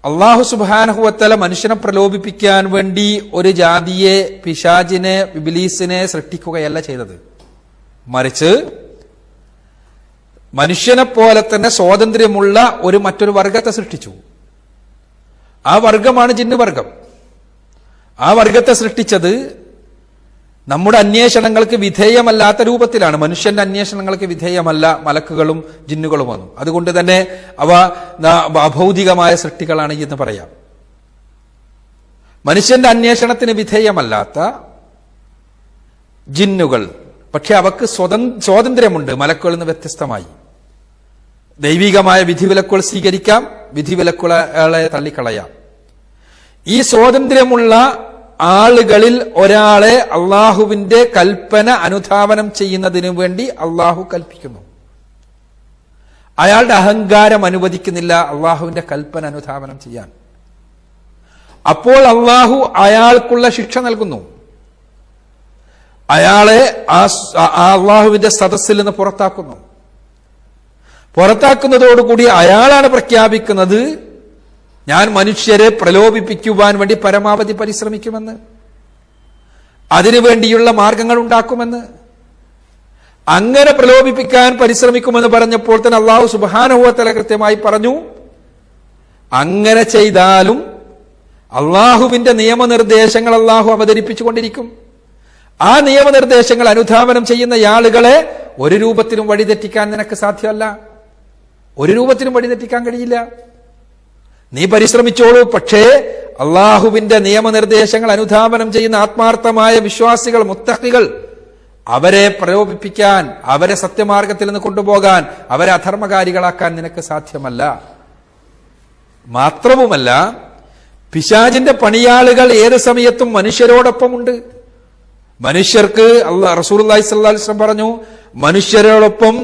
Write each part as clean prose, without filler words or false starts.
അള്ളാഹു സുബ്ഹാനഹു വതആല മനുഷ്യനെ പ്രലോഭിപ്പിക്കാൻ വേണ്ടി ഒരു ജാതിയെ, പിശാചിനെ, ഇബ്ലീസിനെ സൃഷ്ടിക്കുകയല്ല ചെയ്തത്. മറിച്ച് മനുഷ്യനെ പോലെ തന്നെ സ്വാതന്ത്ര്യമുള്ള മറ്റൊരു വർഗത്തെ സൃഷ്ടിച്ചു. ആ വർഗമാണ് ജിന്നുവർഗം. ആ വർഗത്തെ സൃഷ്ടിച്ചത് നമ്മുടെ അന്വേഷണങ്ങൾക്ക് വിധേയമല്ലാത്ത രൂപത്തിലാണ്. മനുഷ്യന്റെ അന്വേഷണങ്ങൾക്ക് വിധേയമല്ല മലക്കുകളും ജിന്നുകളും വന്നു. അതുകൊണ്ട് തന്നെ അവ അഭൗതികമായ സൃഷ്ടികളാണ് എന്ന് പറയാം. മനുഷ്യന്റെ അന്വേഷണത്തിന് വിധേയമല്ലാത്ത ജിന്നുകൾ, പക്ഷെ അവക്ക് സ്വാതന്ത്ര്യമുണ്ട് മലക്കുകളിൽ നിന്ന് വ്യത്യസ്തമായി. ദൈവികമായ വിധിവിലക്കുകൾ സ്വീകരിക്കാം, വിധിവിലക്കുകളെ തള്ളിക്കളയാം. ഈ സ്വാതന്ത്ര്യമുള്ള ആളുകളിൽ ഒരാളെ അള്ളാഹുവിന്റെ കൽപ്പന അനുധാവനം ചെയ്യുന്നതിനു വേണ്ടി അള്ളാഹു കൽപ്പിക്കുന്നു. അയാളുടെ അഹങ്കാരം അനുവദിക്കുന്നില്ല അള്ളാഹുവിന്റെ കൽപ്പന അനുധാവനം ചെയ്യാൻ. അപ്പോൾ അള്ളാഹു അയാൾക്കുള്ള ശിക്ഷ നൽകുന്നു. അയാളെ അള്ളാഹുവിന്റെ സദസ്സിൽ നിന്ന് പുറത്താക്കുന്നു. പുറത്താക്കുന്നതോടുകൂടി അയാളാണ് പ്രഖ്യാപിക്കുന്നത്, ഞാൻ മനുഷ്യരെ പ്രലോഭിപ്പിക്കുവാൻ വേണ്ടി പരമാവധി പരിശ്രമിക്കുമെന്ന്, അതിനുവേണ്ടിയുള്ള മാർഗങ്ങൾ ഉണ്ടാക്കുമെന്ന്. അങ്ങനെ പ്രലോഭിപ്പിക്കാൻ പരിശ്രമിക്കുമെന്ന് പറഞ്ഞപ്പോൾ തന്നെ അള്ളാഹു സുബ്ഹാനഹു വ തആല കൃത്യമായി പറഞ്ഞു, അങ്ങനെ ചെയ്താലും അള്ളാഹുവിന്റെ നിയമനിർദ്ദേശങ്ങൾ അള്ളാഹു അവതരിപ്പിച്ചുകൊണ്ടിരിക്കും. ആ നിയമനിർദ്ദേശങ്ങൾ അനുധാവനം ചെയ്യുന്ന ആളുകളെ ഒരു രൂപത്തിലും വഴിതെറ്റിക്കാൻ നിനക്ക് സാധ്യമല്ല. ഒരു രൂപത്തിലും വഴിതെറ്റിക്കാൻ കഴിയില്ല. നീ പരിശ്രമിച്ചോളൂ. പക്ഷേ അള്ളാഹുവിന്റെ നിയമനിർദ്ദേശങ്ങൾ അനുധാവനം ചെയ്യുന്ന ആത്മാർത്ഥമായ വിശ്വാസികൾ, മുത്തഖികൾ, അവരെ പ്രലോഭിപ്പിക്കാൻ, അവരെ സത്യമാർഗത്തിൽ നിന്ന് കൊണ്ടുപോകാൻ, അവരെ അധർമ്മകാരികളാക്കാൻ നിനക്ക് സാധ്യമല്ല. മാത്രവുമല്ല, പിശാചിന്റെ പണിയാളുകൾ ഏത് സമയത്തും മനുഷ്യരോടൊപ്പമുണ്ട്. മനുഷ്യർക്ക് റസൂലുള്ളാഹി സ്വല്ലല്ലാഹു അലൈഹി വസല്ലം പറഞ്ഞു, മനുഷ്യരോടൊപ്പം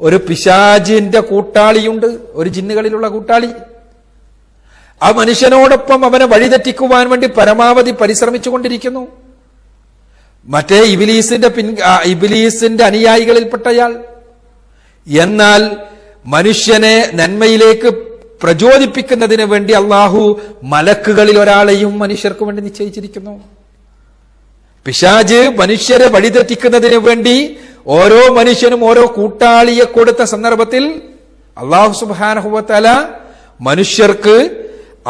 ഒരു പിശാചിന്റെ കൂട്ടാളിയുണ്ട്, ഒരു ജിന്നുകളിലുള്ള കൂട്ടാളി. ആ മനുഷ്യനോടൊപ്പം അവനെ വഴിതെറ്റിക്കുവാൻ വേണ്ടി പരമാവധി പരിശ്രമിച്ചുകൊണ്ടിരിക്കുന്നു. മറ്റേ ഇബ്ലീസിന്റെ അനുയായികളിൽപ്പെട്ടയാൾ. എന്നാൽ മനുഷ്യനെ നന്മയിലേക്ക് പ്രചോദിപ്പിക്കുന്നതിന് വേണ്ടി അള്ളാഹു മലക്കുകളിൽ ഒരാളെയും മനുഷ്യർക്ക് വേണ്ടി നിശ്ചയിച്ചിരിക്കുന്നു. പിശാച് മനുഷ്യരെ വഴിതെറ്റിക്കുന്നതിന് വേണ്ടി ഓരോ മനുഷ്യനും ഓരോ കൂട്ടാളിയെ കൊടുത്ത സന്ദർഭത്തിൽ അള്ളാഹു സുബ്ഹാനഹു വ തആല മനുഷ്യർക്ക്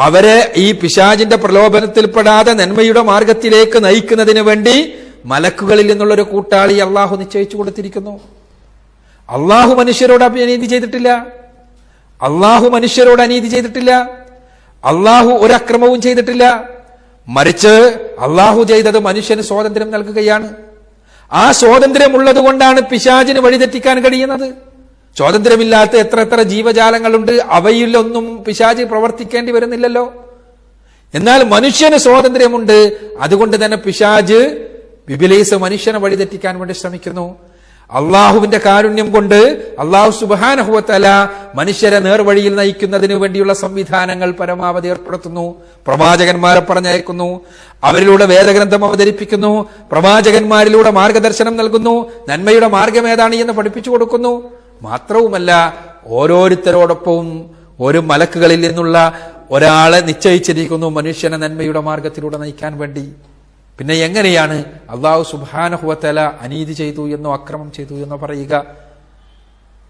അവരെ ഈ പിശാചിന്റെ പ്രലോഭനത്തിൽപ്പെടാതെ നന്മയുടെ മാർഗത്തിലേക്ക് നയിക്കുന്നതിന് വേണ്ടി മലക്കുകളിൽ നിന്നുള്ള ഒരു കൂട്ടാളി അള്ളാഹു നിശ്ചയിച്ചു കൊടുത്തിരിക്കുന്നു. അള്ളാഹു മനുഷ്യരോട് അനീതി ചെയ്തിട്ടില്ല. അള്ളാഹു മനുഷ്യരോട് അനീതി ചെയ്തിട്ടില്ല. അള്ളാഹു ഒരു അക്രമവും ചെയ്തിട്ടില്ല. മറിച്ച് അള്ളാഹു ചെയ്തത് മനുഷ്യന് സ്വാതന്ത്ര്യം നൽകുകയാണ്. ആ സ്വാതന്ത്ര്യമുള്ളത് കൊണ്ടാണ് പിശാചിന് വഴിതെറ്റിക്കാൻ കഴിയുന്നത്. സ്വാതന്ത്ര്യമില്ലാത്ത എത്ര ജീവജാലങ്ങളുണ്ട്, അവയിലൊന്നും പിശാച് പ്രവർത്തിക്കേണ്ടി വരുന്നില്ലല്ലോ. എന്നാൽ മനുഷ്യന് സ്വാതന്ത്ര്യമുണ്ട്. അതുകൊണ്ട് തന്നെ പിശാച്, ഇബ്ലീസ് മനുഷ്യനെ വഴിതെറ്റിക്കാൻ വേണ്ടി ശ്രമിക്കുന്നു. അള്ളാഹുവിന്റെ കാരുണ്യം കൊണ്ട് അള്ളാഹു സുബ്ഹാനഹു വ തആല മനുഷ്യരെ നേർവഴിയിൽ നയിക്കുന്നതിന് വേണ്ടിയുള്ള സംവിധാനങ്ങൾ പരമാവധി ഏർപ്പെടുത്തുന്നു. പ്രവാചകന്മാരെ പറഞ്ഞയക്കുന്നു, അവരിലൂടെ വേദഗ്രന്ഥം അവതരിപ്പിക്കുന്നു, പ്രവാചകന്മാരിലൂടെ മാർഗദർശനം നൽകുന്നു, നന്മയുടെ മാർഗം ഏതാണ് എന്ന് പഠിപ്പിച്ചു കൊടുക്കുന്നു. മാത്രവുമല്ല, ഓരോരുത്തരോടൊപ്പവും ഒരു മലക്കുകളിൽ നിന്നുള്ള ഒരാളെ നിശ്ചയിച്ചിരിക്കുന്നു മനുഷ്യനെ നന്മയുടെ മാർഗത്തിലൂടെ നയിക്കാൻ വേണ്ടി. പിന്നെ എങ്ങനെയാണ് അല്ലാഹു സുബ്ഹാനഹു വ തആല അനീതി ചെയ്തു എന്നോ അക്രമം ചെയ്തു എന്നോ പറയുക?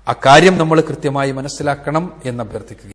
അക്കാര്യം നമ്മൾ കൃത്യമായി മനസ്സിലാക്കണം എന്ന് അഭ്യർത്ഥിക്കുക.